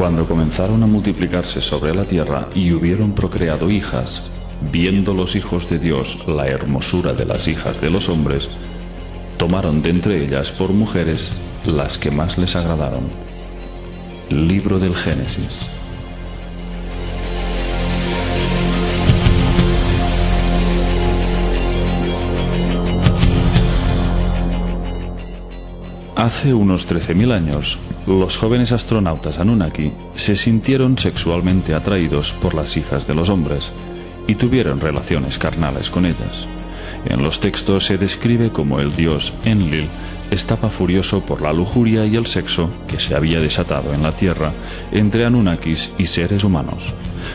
Cuando comenzaron a multiplicarse sobre la tierra y hubieron procreado hijas, viendo los hijos de Dios la hermosura de las hijas de los hombres, tomaron de entre ellas por mujeres las que más les agradaron. Libro del Génesis. Hace unos 13.000 años, los jóvenes astronautas Anunnaki se sintieron sexualmente atraídos por las hijas de los hombres y tuvieron relaciones carnales con ellas. En los textos se describe como el dios Enlil estaba furioso por la lujuria y el sexo que se había desatado en la Tierra entre Anunnakis y seres humanos.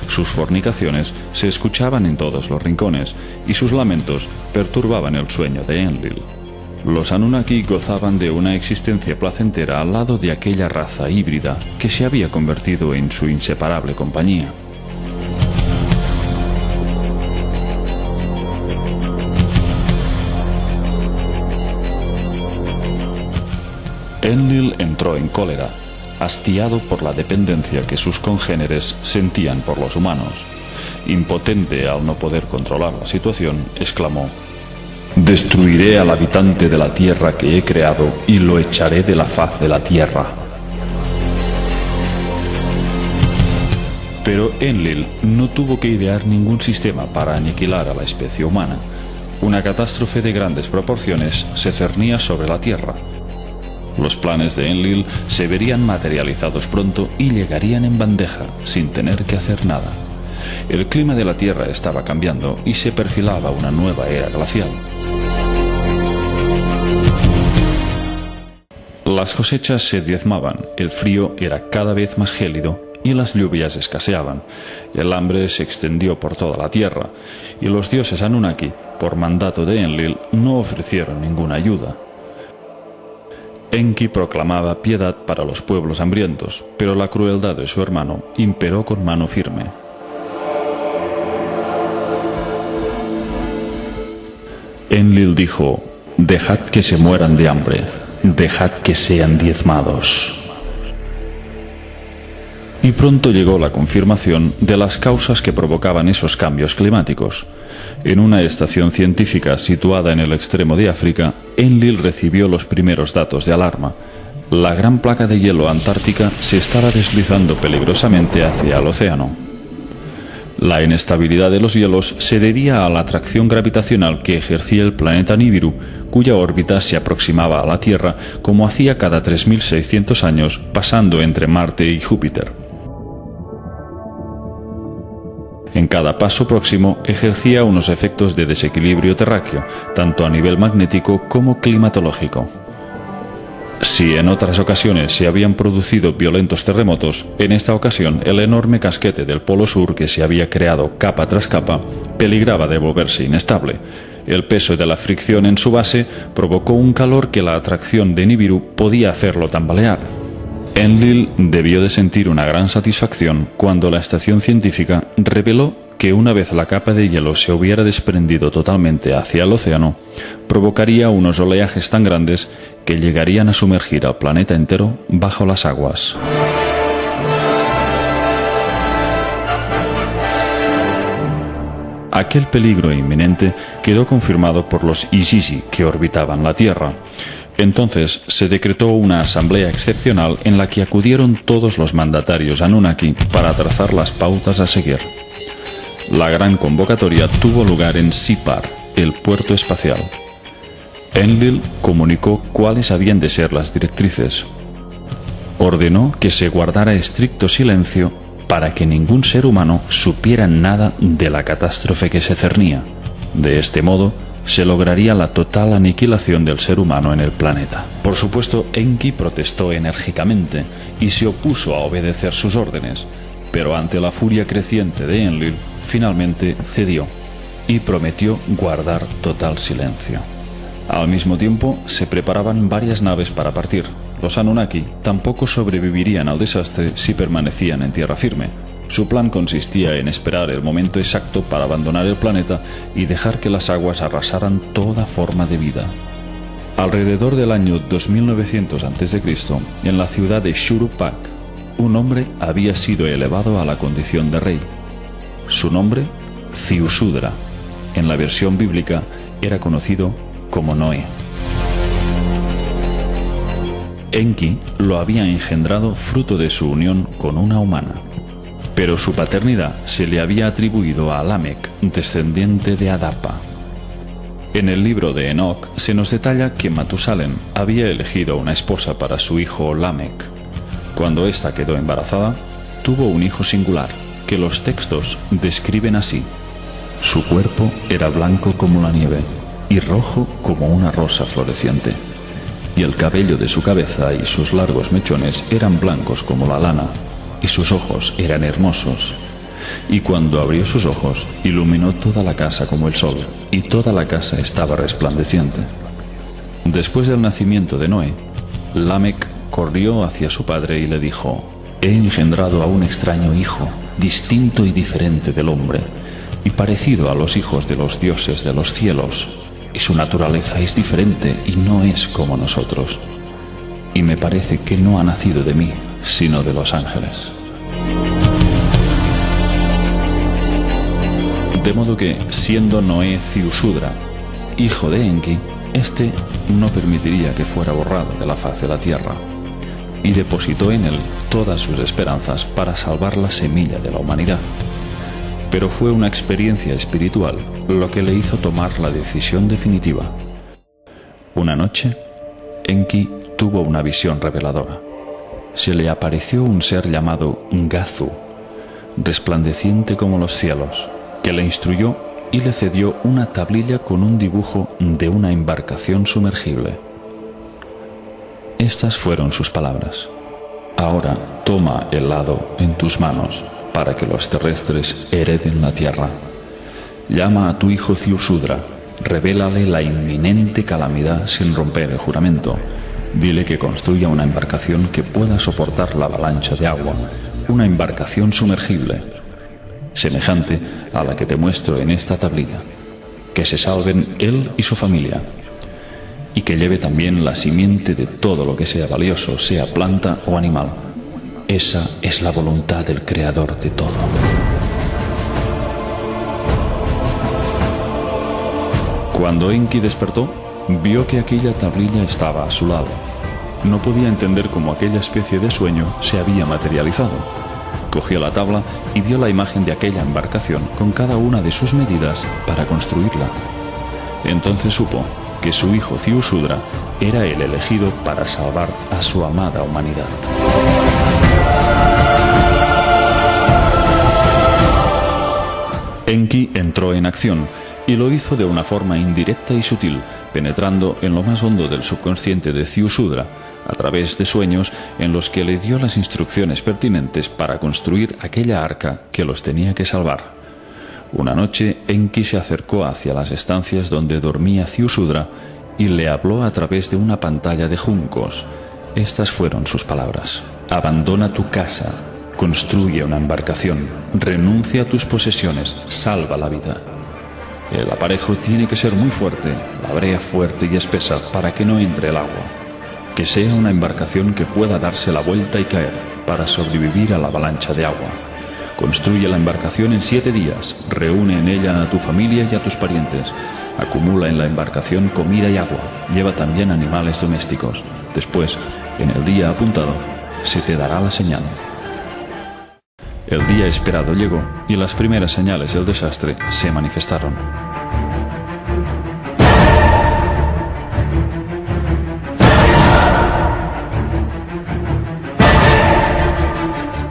Sus fornicaciones se escuchaban en todos los rincones y sus lamentos perturbaban el sueño de Enlil. Los Anunnaki gozaban de una existencia placentera al lado de aquella raza híbrida que se había convertido en su inseparable compañía. Enlil entró en cólera, hastiado por la dependencia que sus congéneres sentían por los humanos. Impotente al no poder controlar la situación, exclamó: «Destruiré al habitante de la tierra que he creado y lo echaré de la faz de la tierra». Pero Enlil no tuvo que idear ningún sistema para aniquilar a la especie humana. Una catástrofe de grandes proporciones se cernía sobre la tierra. Los planes de Enlil se verían materializados pronto y llegarían en bandeja, sin tener que hacer nada. El clima de la Tierra estaba cambiando y se perfilaba una nueva era glacial. Las cosechas se diezmaban, el frío era cada vez más gélido y las lluvias escaseaban. El hambre se extendió por toda la tierra y los dioses Anunnaki, por mandato de Enlil, no ofrecieron ninguna ayuda. Enki proclamaba piedad para los pueblos hambrientos, pero la crueldad de su hermano imperó con mano firme. Enlil dijo: «Dejad que se mueran de hambre, dejad que sean diezmados». Y pronto llegó la confirmación de las causas que provocaban esos cambios climáticos. En una estación científica situada en el extremo de África, Enlil recibió los primeros datos de alarma. La gran placa de hielo antártica se estaba deslizando peligrosamente hacia el océano. La inestabilidad de los hielos se debía a la atracción gravitacional que ejercía el planeta Nibiru, cuya órbita se aproximaba a la Tierra como hacía cada 3.600 años, pasando entre Marte y Júpiter. En cada paso próximo ejercía unos efectos de desequilibrio terráqueo, tanto a nivel magnético como climatológico. Si en otras ocasiones se habían producido violentos terremotos, en esta ocasión el enorme casquete del Polo Sur que se había creado capa tras capa peligraba de volverse inestable. El peso de la fricción en su base provocó un calor que la atracción de Nibiru podía hacerlo tambalear. Enlil debió de sentir una gran satisfacción cuando la estación científica reveló que una vez la capa de hielo se hubiera desprendido totalmente hacia el océano, provocaría unos oleajes tan grandes que llegarían a sumergir al planeta entero bajo las aguas. Aquel peligro inminente quedó confirmado por los Izizi que orbitaban la Tierra. Entonces se decretó una asamblea excepcional en la que acudieron todos los mandatarios Anunnaki para trazar las pautas a seguir. La gran convocatoria tuvo lugar en Sipar, el puerto espacial. Enlil comunicó cuáles habían de ser las directrices. Ordenó que se guardara estricto silencio para que ningún ser humano supiera nada de la catástrofe que se cernía. De este modo, se lograría la total aniquilación del ser humano en el planeta. Por supuesto, Enki protestó enérgicamente y se opuso a obedecer sus órdenes, pero ante la furia creciente de Enlil, finalmente cedió y prometió guardar total silencio. Al mismo tiempo, se preparaban varias naves para partir. Los Anunnaki tampoco sobrevivirían al desastre si permanecían en tierra firme. Su plan consistía en esperar el momento exacto para abandonar el planeta y dejar que las aguas arrasaran toda forma de vida. Alrededor del año 2900 a.C., en la ciudad de Shuruppak, un hombre había sido elevado a la condición de rey. Su nombre, Ziusudra. En la versión bíblica era conocido como Noé. Enki lo había engendrado fruto de su unión con una humana, pero su paternidad se le había atribuido a Lamec, descendiente de Adapa. En el libro de Enoc se nos detalla que Matusalén había elegido una esposa para su hijo Lamec. Cuando ésta quedó embarazada, tuvo un hijo singular, que los textos describen así: su cuerpo era blanco como la nieve y rojo como una rosa floreciente, y el cabello de su cabeza y sus largos mechones eran blancos como la lana, y sus ojos eran hermosos. Y cuando abrió sus ojos, iluminó toda la casa como el sol, y toda la casa estaba resplandeciente. Después del nacimiento de Noé, Lamec corrió hacia su padre y le dijo: he engendrado a un extraño hijo, distinto y diferente del hombre, y parecido a los hijos de los dioses de los cielos, y su naturaleza es diferente y no es como nosotros. Y me parece que no ha nacido de mí, sino de los ángeles. De modo que, siendo Noé Ziusudra, hijo de Enki, éste no permitiría que fuera borrado de la faz de la tierra, y depositó en él todas sus esperanzas para salvar la semilla de la humanidad. Pero fue una experiencia espiritual lo que le hizo tomar la decisión definitiva. Una noche, Enki tuvo una visión reveladora. Se le apareció un ser llamado Gazu, resplandeciente como los cielos, que le instruyó y le cedió una tablilla con un dibujo de una embarcación sumergible. Estas fueron sus palabras: ahora toma el hado en tus manos, para que los terrestres hereden la tierra. Llama a tu hijo Ziusudra, revélale la inminente calamidad sin romper el juramento. Dile que construya una embarcación que pueda soportar la avalancha de agua, una embarcación sumergible, semejante a la que te muestro en esta tablilla, que se salven él y su familia, y que lleve también la simiente de todo lo que sea valioso, sea planta o animal. Esa es la voluntad del Creador de todo. Cuando Enki despertó, vio que aquella tablilla estaba a su lado. No podía entender cómo aquella especie de sueño se había materializado. Cogió la tabla y vio la imagen de aquella embarcación con cada una de sus medidas para construirla. Entonces supo que su hijo Ziusudra era el elegido para salvar a su amada humanidad. Enki entró en acción y lo hizo de una forma indirecta y sutil, penetrando en lo más hondo del subconsciente de Ziusudra a través de sueños en los que le dio las instrucciones pertinentes para construir aquella arca que los tenía que salvar. Una noche, Enki se acercó hacia las estancias donde dormía Ziusudra y le habló a través de una pantalla de juncos. Estas fueron sus palabras: abandona tu casa, construye una embarcación, renuncia a tus posesiones, salva la vida. El aparejo tiene que ser muy fuerte, la brea fuerte y espesa para que no entre el agua. Que sea una embarcación que pueda darse la vuelta y caer para sobrevivir a la avalancha de agua. Construye la embarcación en 7 días, reúne en ella a tu familia y a tus parientes. Acumula en la embarcación comida y agua, lleva también animales domésticos. Después, en el día apuntado, se te dará la señal. El día esperado llegó y las primeras señales del desastre se manifestaron.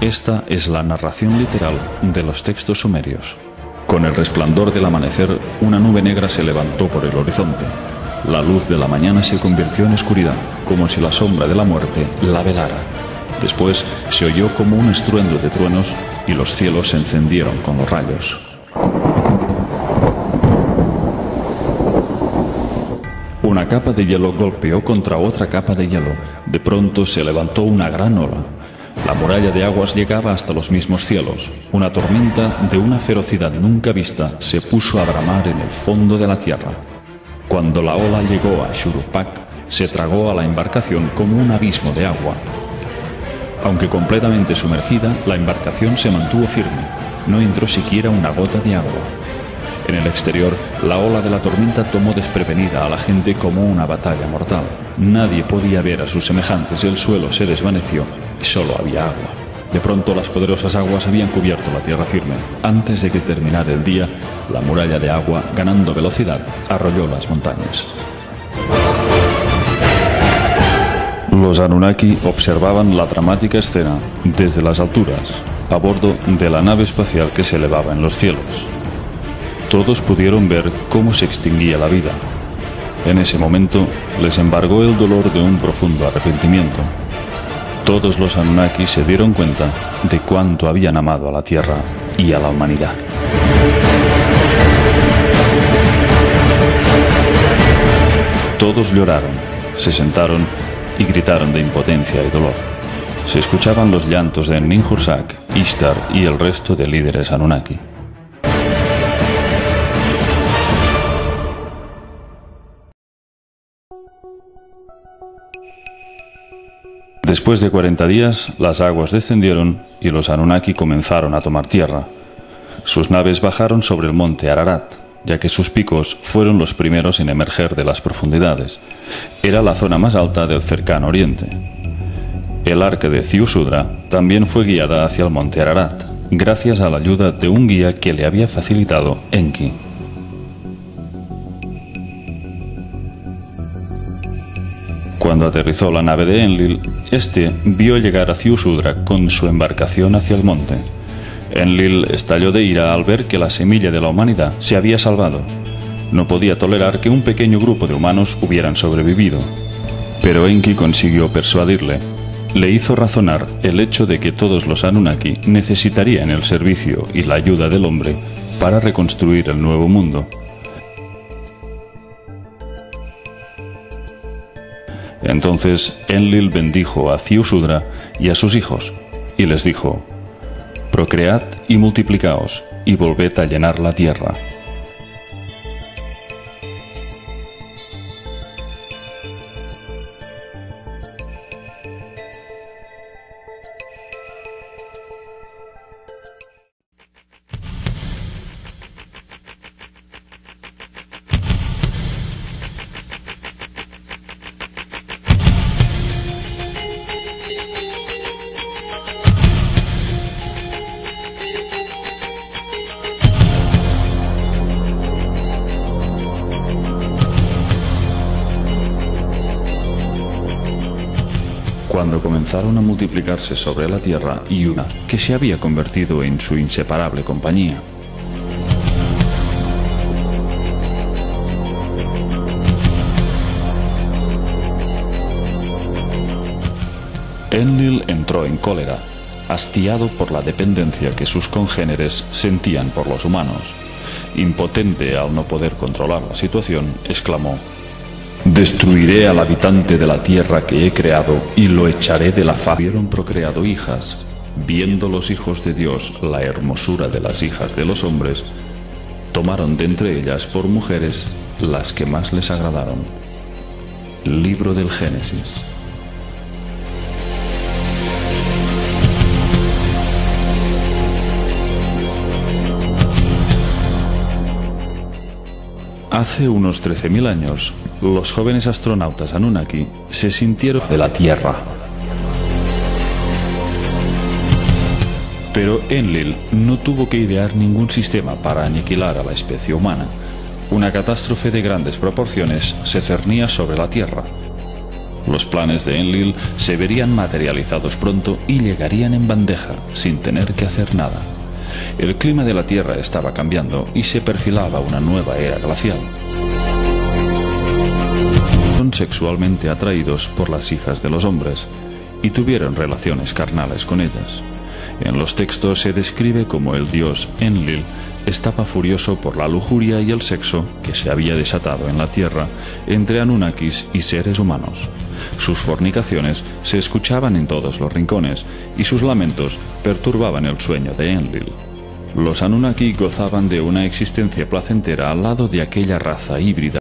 Esta es la narración literal de los textos sumerios. Con el resplandor del amanecer, una nube negra se levantó por el horizonte. La luz de la mañana se convirtió en oscuridad, como si la sombra de la muerte la velara. Después se oyó como un estruendo de truenos y los cielos se encendieron con los rayos. Una capa de hielo golpeó contra otra capa de hielo. De pronto se levantó una gran ola. La muralla de aguas llegaba hasta los mismos cielos. Una tormenta de una ferocidad nunca vista se puso a bramar en el fondo de la tierra. Cuando la ola llegó a Shuruppak, se tragó a la embarcación como un abismo de agua. Aunque completamente sumergida, la embarcación se mantuvo firme. No entró siquiera una gota de agua. En el exterior, la ola de la tormenta tomó desprevenida a la gente como una batalla mortal. Nadie podía ver a sus semejantes, el suelo se desvaneció y solo había agua. De pronto las poderosas aguas habían cubierto la tierra firme. Antes de que terminara el día, la muralla de agua, ganando velocidad, arrolló las montañas. Los Anunnaki observaban la dramática escena desde las alturas, a bordo de la nave espacial que se elevaba en los cielos. Todos pudieron ver cómo se extinguía la vida. En ese momento les embargó el dolor de un profundo arrepentimiento. Todos los Anunnaki se dieron cuenta de cuánto habían amado a la Tierra y a la humanidad. Todos lloraron, se sentaron y gritaron de impotencia y dolor. Se escuchaban los llantos de Ninhursag, Ishtar y el resto de líderes Anunnaki. Después de 40 días, las aguas descendieron y los Anunnaki comenzaron a tomar tierra. Sus naves bajaron sobre el monte Ararat, ya que sus picos fueron los primeros en emerger de las profundidades. Era la zona más alta del cercano oriente. El arca de Ziusudra también fue guiada hacia el monte Ararat, gracias a la ayuda de un guía que le había facilitado Enki. Cuando aterrizó la nave de Enlil, este vio llegar a Ziusudra con su embarcación hacia el monte. Enlil estalló de ira al ver que la semilla de la humanidad se había salvado. No podía tolerar que un pequeño grupo de humanos hubieran sobrevivido. Pero Enki consiguió persuadirle. Le hizo razonar el hecho de que todos los Anunnaki necesitarían el servicio y la ayuda del hombre para reconstruir el nuevo mundo. Entonces Enlil bendijo a Ziusudra y a sus hijos, y les dijo: procread y multiplicaos, y volved a llenar la tierra. Cuando comenzaron a multiplicarse sobre la tierra y una que se había convertido en su inseparable compañía. Enlil entró en cólera, hastiado por la dependencia que sus congéneres sentían por los humanos. Impotente al no poder controlar la situación, exclamó: destruiré al habitante de la tierra que he creado y lo echaré de la faz. Hubieron procreado hijas. Viendo los hijos de Dios la hermosura de las hijas de los hombres, tomaron de entre ellas por mujeres las que más les agradaron. Libro del Génesis. Hace unos 13.000 años, los jóvenes astronautas Anunnaki se sintieron de la Tierra. Pero Enlil no tuvo que idear ningún sistema para aniquilar a la especie humana. Una catástrofe de grandes proporciones se cernía sobre la Tierra. Los planes de Enlil se verían materializados pronto y llegarían en bandeja, sin tener que hacer nada. El clima de la Tierra estaba cambiando y se perfilaba una nueva era glacial. Fueron sexualmente atraídos por las hijas de los hombres y tuvieron relaciones carnales con ellas. En los textos se describe como el dios Enlil estaba furioso por la lujuria y el sexo que se había desatado en la Tierra entre Anunnakis y seres humanos. Sus fornicaciones se escuchaban en todos los rincones y sus lamentos perturbaban el sueño de Enlil. Los Anunnaki gozaban de una existencia placentera al lado de aquella raza híbrida